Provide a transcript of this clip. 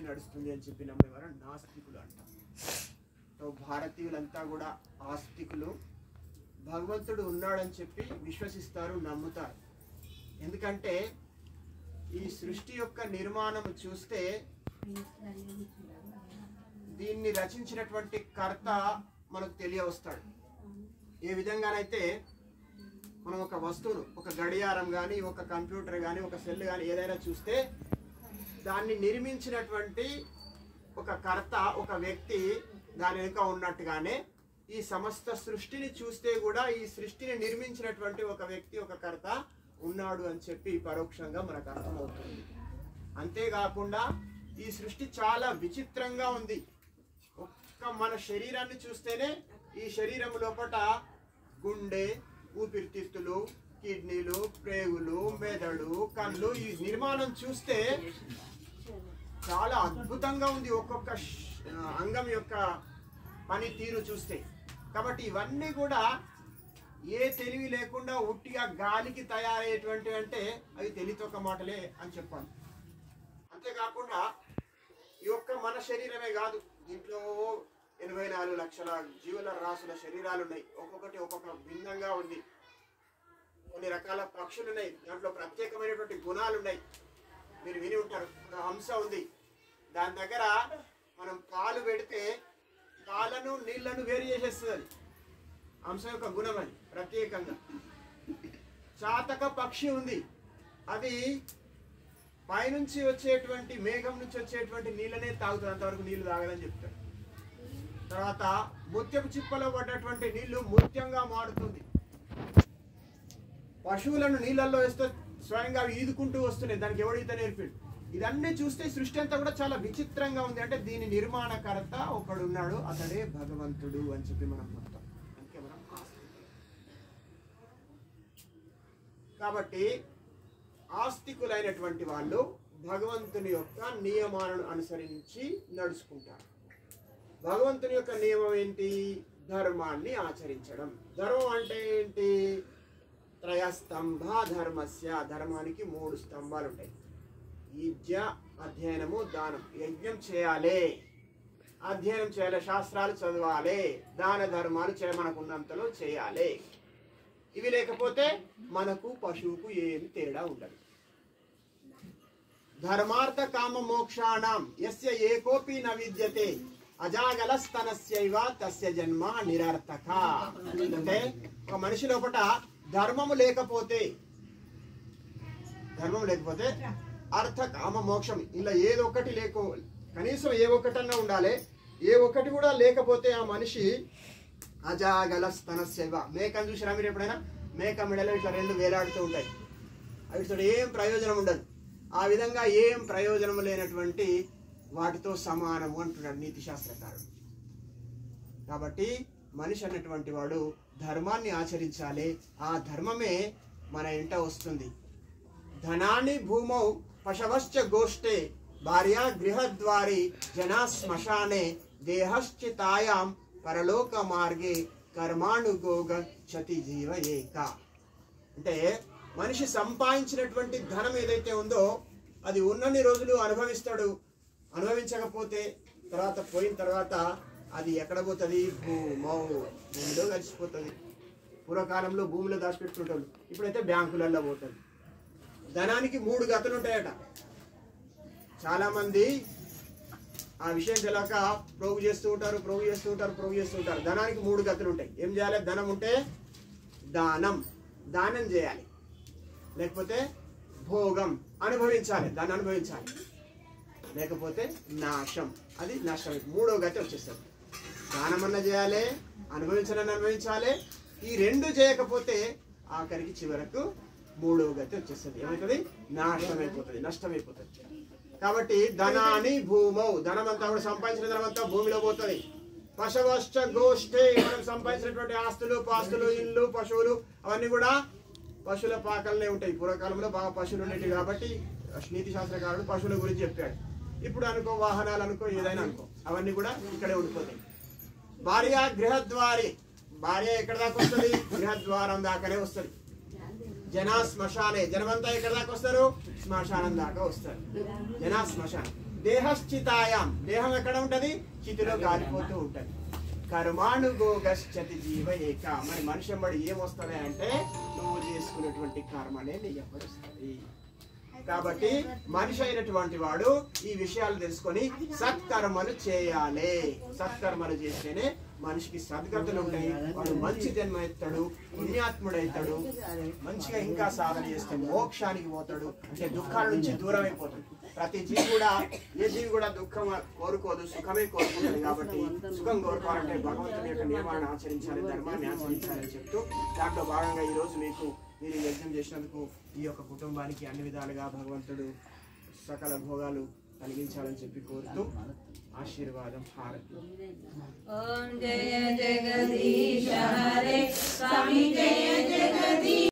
నడుస్తుంది అని చెప్పి నమ్మేవారు నాస్తికులు అంటారు. సో భారతీయులంతా కూడా ఆస్తికులు. భగవంతుడు ఉన్నాడని చెప్పి విశ్వసిస్తారు, నమ్ముతారు. ఎందుకంటే ఈ సృష్టి యొక్క నిర్మాణం చూస్తే దీన్ని రచించినటువంటి కర్త మనకు తెలియవస్తాడు. ఏ విధంగానైతే మనం ఒక వస్తువును, ఒక గడియారం కానీ, ఒక కంప్యూటర్ కానీ, ఒక సెల్ కానీ ఏదైనా చూస్తే దాన్ని నిర్మించినటువంటి ఒక కర్త, ఒక వ్యక్తి దాని వెనుక ఉన్నట్టుగానే ఈ సమస్త సృష్టిని చూస్తే కూడా ఈ సృష్టిని నిర్మించినటువంటి ఒక వ్యక్తి, ఒక కర్త ఉన్నాడు అని చెప్పి పరోక్షంగా మనకు అర్థమవుతుంది. అంతేకాకుండా ఈ సృష్టి చాలా విచిత్రంగా ఉంది. ఒక్క మన శరీరాన్ని చూస్తేనే ఈ శరీరం లోపల గుండె, ఊపిరితిత్తులు, కిడ్నీలు, ప్రేగులు, మెదడు, కళ్ళు, ఈ నిర్మాణం చూస్తే చాలా అద్భుతంగా ఉంది. ఒక్కొక్క అంగం యొక్క పని తీరు చూస్తే. కాబట్టి ఇవన్నీ కూడా ఏ తెలివి లేకుండా ఉట్టిగా గాలికి తయారయ్యేటువంటి అంటే అవి తెలితొక్క మాటలే అని చెప్పాలి. అంతేకాకుండా ఈ యొక్క మన శరీరమే కాదు, దీంట్లో 84 లక్షల జీవుల రాసుల శరీరాలు ఉన్నాయి. ఒక్కొక్కటి ఒక్కొక్క భిన్నంగా ఉంది. కొన్ని రకాల పక్షులు ఉన్నాయి, దాంట్లో ప్రత్యేకమైనటువంటి గుణాలు ఉన్నాయి. మీరు విని ఉంటారు. హంస ఉంది, దాని దగ్గర మనం పాలు పెడితే పాలను నీళ్లను వేరు చేసేస్తుంది. హంస యొక్క గుణం అది ప్రత్యేకంగా. చాతక పక్షి ఉంది, అది పైనుంచి వచ్చేటువంటి మేఘం నుంచి వచ్చేటువంటి నీళ్ళనే తాగుతుంది, అంతవరకు నీళ్లు తాగదని చెప్తారు. తర్వాత ముత్యపు చిప్పలో పడ్డటువంటి నీళ్లు ముత్యంగా మారుతుంది. పశువులను నీళ్ళల్లో వేస్తే స్వయంగా ఈదుకుంటూ వస్తున్నాయి, దానికి ఎవడైతే నేర్పిండు. ఇదన్నీ చూస్తే సృష్టి అంతా కూడా చాలా విచిత్రంగా ఉంది. అంటే దీని నిర్మాణకర్త ఒకడు ఉన్నాడు, అతడే భగవంతుడు అని చెప్పి మనం మొత్తం. అందుకే మనం కాబట్టి ఆస్తికులైనటువంటి వాళ్ళు భగవంతుని యొక్క నియమాలను అనుసరించి నడుచుకుంటారు. భగవంతుని యొక్క నియమం ఏంటి? ధర్మాన్ని ఆచరించడం. ధర్మం అంటే ఏంటి? త్రయస్తంభ ధర్మస్య. ధర్మానికి 3 స్తంభాలు ఉంటాయి. యజ్ఞ, అధ్యయనము, దానం. యజ్ఞం చేయాలి, అధ్యయనం చేయాలి, శాస్త్రాలు చదవాలి, దాన ధర్మాలు మనకున్నంతలో చేయాలి. ఇవి లేకపోతే మనకు పశువుకు ఏమి తేడా ఉండదు. ధర్మార్థ కామ మోక్షాణం యస్య ఏకోపి న విద్యతే అజాగలస్తనస్యైవ తస్య జన్మ నిరర్థక. అంటే ఒక మనిషి లోపల ధర్మము లేకపోతే అర్థ కామ మోక్షం ఇలా ఏదో ఒకటి కనీసం ఏ ఒక్కటన్నా ఉండాలి. ఏ ఒక్కటి కూడా లేకపోతే ఆ మనిషి అజాగలస్తనస్యైవ. మేకను చూసినా మీరు ఎప్పుడైనా? మేక మెడలో ఇట్లా 2 వేలాడుతూ ఉంటాయి, అవితో ఏం ప్రయోజనం ఉండదు. ఆ విధంగా ఏం ప్రయోజనం లేనటువంటి వాటితో సమానము అంటున్నాడు నీతి శాస్త్రకారుడు. కాబట్టి మనిషి అన్నటువంటి వాడు ధర్మాన్ని ఆచరించాలి. ఆ ధర్మమే మన ఇంట వస్తుంది. ధనాన్ని భూమౌ పశవశ్చ గోష్ఠే భార్యా గృహద్వారి జనా శ్మశానే దేహశ్చితాయాం పరలోక మార్గే కర్మానుగోగచ్చతి జీవ ఏక. అంటే మనిషి సంపాదించినటువంటి ధనం ఏదైతే ఉందో అది ఉన్నన్ని రోజులు అనుభవిస్తాడు. అనుభవించకపోతే తర్వాత పోయిన తర్వాత అది ఎక్కడ పోతుంది? భూమిలో కలిసిపోతుంది. పూర్వకాలంలో భూమిలో దాచిపెట్టుకుంటారు, ఇప్పుడైతే బ్యాంకులలో పోతుంది. ధనానికి 3 గతులు ఉంటాయట. చాలా మంది ఆ విషయం తెలియక ప్రోగు చేస్తూ ఉంటారు. ధనానికి 3 గతులు ఉంటాయి. ఏం చేయాలి? ధనం ఉంటే దానం చేయాలి, లేకపోతే భోగం అనుభవించాలి, దాన్ని అనుభవించాలి, లేకపోతే నాశం, అది నష్టం. 3వ గతి వచ్చేస్తుంది. దానమన్న చేయాలి, అనుభవించాలి. ఈ 2 చేయకపోతే ఆఖరికి చివరకు 3వ గతి వచ్చేస్తుంది. ఏమవుతుంది? నాశనమైపోతుంది, నష్టమైపోతుంది. కాబట్టి ధనాన్ని భూమౌ, ధనమంతా కూడా సంపాదించిన ధనమంతా భూమిలో పోతుంది. పశవశ్చ గోష్ఠే, మనం సంపాదించినటువంటి ఆస్తులు, పాస్తులు, ఇల్లు, పశువులు అవన్నీ కూడా పశువుల పాకలనే ఉంటాయి. పూర్వకాలంలో బాగా పశువులు ఉండేవి కాబట్టి నీతి శాస్త్రకారుడు పశువుల గురించి చెప్పాడు. ఇప్పుడు అనుకో వాహనాలు అనుకో ఏదైనా అనుకో అవన్నీ కూడా ఇక్కడే ఉండిపోతాయి. భార్య గృహద్వారి, భార్య ఎక్కడ దాకా వస్తుంది? గృహద్వారం దాకానే వస్తుంది. జనా శ్మశానే, జనమంతా ఎక్కడ దాకా వస్తారు? శ్మశానం దాకా వస్తారు. జనా శ్మశానం. దేహశ్చితాయాం, దేహం ఎక్కడ ఉంటది? చితిలో కాలిపోతూ ఉంటది. కర్మానుగోగశ్చతి జీవ ఏక, మరి మనిషి ఎంబడి ఏమొస్తుంది అంటే నువ్వు చేసుకున్నటువంటి కర్మనే నీ ఎంబడి వస్తుంది. కాబట్టి మనిషి అయినటువంటి వాడు ఈ విషయాలు తెలుసుకొని సత్కర్మలు చేయాలి. సత్కర్మలు చేస్తేనే మనిషికి సద్గతులు ఉంటాయి, వాడు మంచి జన్మ ఎత్తాడు, పుణ్యాత్ముడైతాడు, మంచిగా ఇంకా సాధన చేస్తే మోక్షానికి పోతాడు, అంటే దుఃఖాల నుంచి దూరం అయిపోతాడు. ప్రతి జీవి కూడా, ఏ జీవి కూడా దుఃఖం కోరుకోదు, సుఖమే కోరుకుంటుంది. కాబట్టి సుఖం కోరుకోవాలంటే భగవంతుని యొక్క నియమాన్ని ఆచరించాలి, ధర్మాన్ని ఆచరించాలని చెప్తూ దాంట్లో భాగంగా ఈ రోజు మీరు యజ్ఞం చేసినందుకు ఈ యొక్క కుటుంబానికి అన్ని విధాలుగా భగవంతుడు సకల భోగాలు కలిగించాలని చెప్పి కోరుతూ ఆశీర్వాదం. హారతి. ఓం జయ జగదీశ హరే స్వామి జయ జగదీశ.